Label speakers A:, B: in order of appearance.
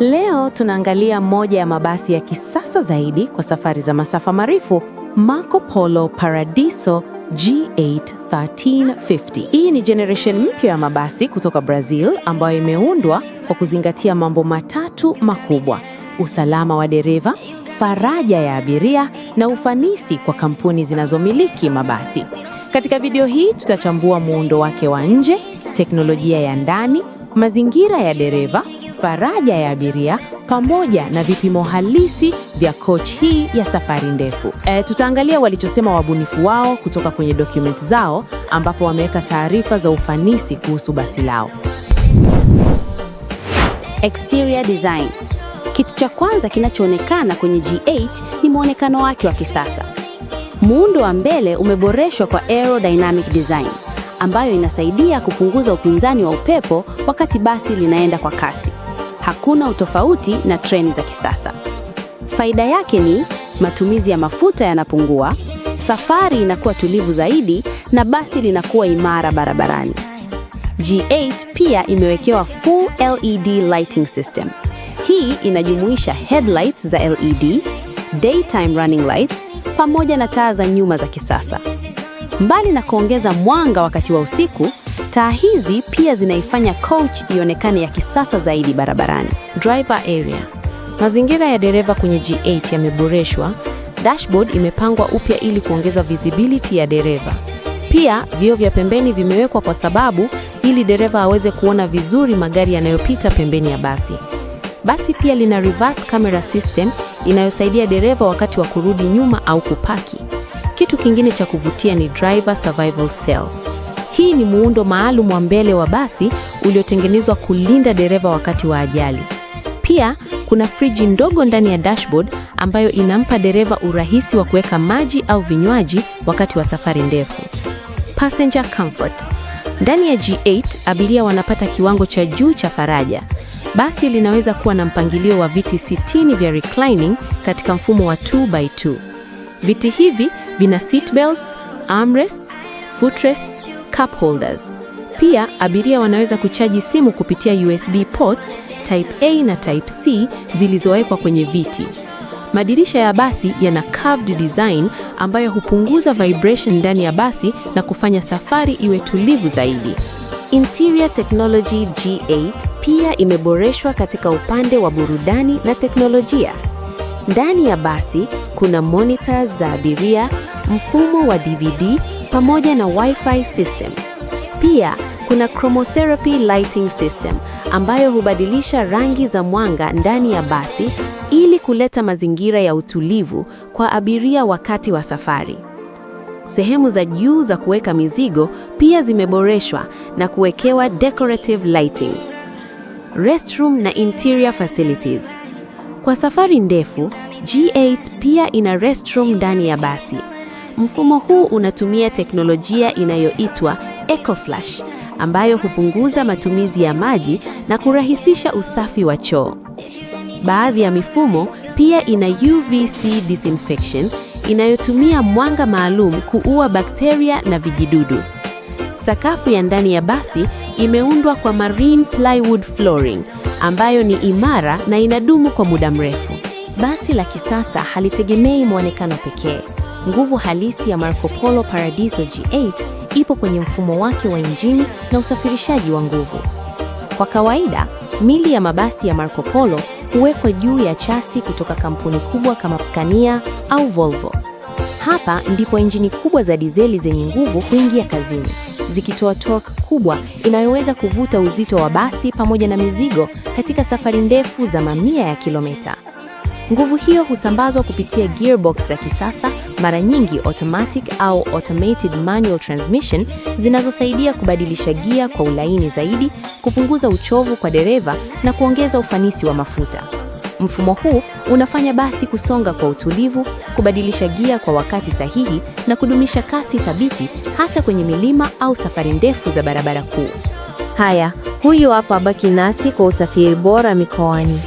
A: Leo tunaangalia moja ya mabasi ya kisasa zaidi kwa safari za masafa marefu, Marco Polo Paradiso G8 1350. Hii ni generation mpya ya mabasi kutoka Brazil ambayo imeundwa kwa kuzingatia mambo matatu makubwa: usalama wa dereva, faraja ya abiria na ufanisi kwa kampuni zinazomiliki mabasi. Katika video hii tutachambua muundo wake wa nje, teknolojia ya ndani, mazingira ya dereva, faraja ya abiria pamoja na vipimo halisi vya coach hii ya safari ndefu. Tutaangalia walichosema wabunifu wao kutoka kwenye document zao, ambapo wameweka taarifa za ufanisi kuhusu basi lao.
B: Exterior design. Kitu cha kwanza kinachoonekana kwenye G8 ni muonekano wake wa kisasa. Muundo wa mbele umeboreshwa kwa aerodynamic design, ambayo inasaidia kupunguza upinzani wa upepo wakati basi linaenda kwa kasi. Hakuna utofauti na treni za kisasa. Faida yake ni matumizi ya mafuta yanapungua, safari inakuwa tulivu zaidi na basi linakuwa imara barabarani. G8 pia imewekewa full LED lighting system. Hii inajumuisha headlights za LED, daytime running lights pamoja na taa za nyuma za kisasa. Mbali na kuongeza mwanga wakati wa usiku, taa hizi pia zinaifanya coach ionekane ya kisasa zaidi barabarani.
A: Driver area. Mazingira ya dereva kwenye G8 yameboreshwa. Dashboard imepangwa upya ili kuongeza visibility ya dereva. Pia vioo vya pembeni vimewekwa kwa sababu ili dereva aweze kuona vizuri magari yanayopita pembeni ya basi. Basi pia lina reverse camera system inayosaidia dereva wakati wa kurudi nyuma au kupaki. Kitu kingine cha kuvutia ni driver survival cell. Hii ni muundo maalum wa mbele wa basi uliotengenezwa kulinda dereva wakati wa ajali. Pia kuna friji ndogo ndani ya dashboard ambayo inampa dereva urahisi wa kuweka maji au vinywaji wakati wa safari ndefu. Passenger comfort. Ndani ya G8 abiria wanapata kiwango cha juu cha faraja. Basi linaweza kuwa na mpangilio wa viti 60 vya reclining katika mfumo wa 2x2. Viti hivi vina seat belts, armrests, footrests, cup holders. Pia abiria wanaweza kuchaji simu kupitia USB ports Type A na Type C zilizowekwa kwenye viti. Madirisha ya basi yana curved design ambayo hupunguza vibration ndani ya basi na kufanya safari iwe tulivu zaidi. Interior technology G8 pia imeboreshwa katika upande wa burudani na teknolojia. Ndani ya basi kuna monitors za abiria, mfumo wa DVD pamoja na Wi-Fi system. Pia kuna chromotherapy lighting system ambayo hubadilisha rangi za mwanga ndani ya basi ili kuleta mazingira ya utulivu kwa abiria wakati wa safari. Sehemu za juu za kuweka mizigo pia zimeboreshwa na kuwekewa decorative lighting. Restroom na interior facilities. Kwa safari ndefu, G8 pia ina restroom ndani ya basi. Mfumo huu unatumia teknolojia inayoitwa EcoFlash, ambayo hupunguza matumizi ya maji na kurahisisha usafi wa choo. Baadhi ya mifumo pia ina UVC disinfection inayotumia mwanga maalum kuua bakteria na vijidudu. Sakafu ya ndani ya basi imeundwa kwa marine plywood flooring ambayo ni imara na inadumu kwa muda mrefu. Basi la kisasa halitegemei muonekano pekee. Nguvu halisi ya Marco Polo Paradiso G8 ipo kwenye mfumo wake wa injini na usafirishaji wa nguvu. Kwa kawaida, mili ya mabasi ya Marco Polo huwekwa juu ya chasi kutoka kampuni kubwa kama Scania au Volvo. Hapa ndipo injini kubwa za dizeli zenye nguvu huingia kazini, zikitoa torque kubwa inayoweza kuvuta uzito wa basi pamoja na mizigo katika safari ndefu za mamia ya kilomita. Nguvu hiyo husambazwa kupitia gearbox za kisasa, mara nyingi automatic au automated manual transmission, zinazosaidia kubadilisha gia kwa ulaini zaidi, kupunguza uchovu kwa dereva na kuongeza ufanisi wa mafuta. Mfumo huu unafanya basi kusonga kwa utulivu, kubadilisha gia kwa wakati sahihi na kudumisha kasi thabiti hata kwenye milima au safari ndefu za barabara kuu.
C: Haya, huyu hapa baki nasi kwa usafiri bora mikoani.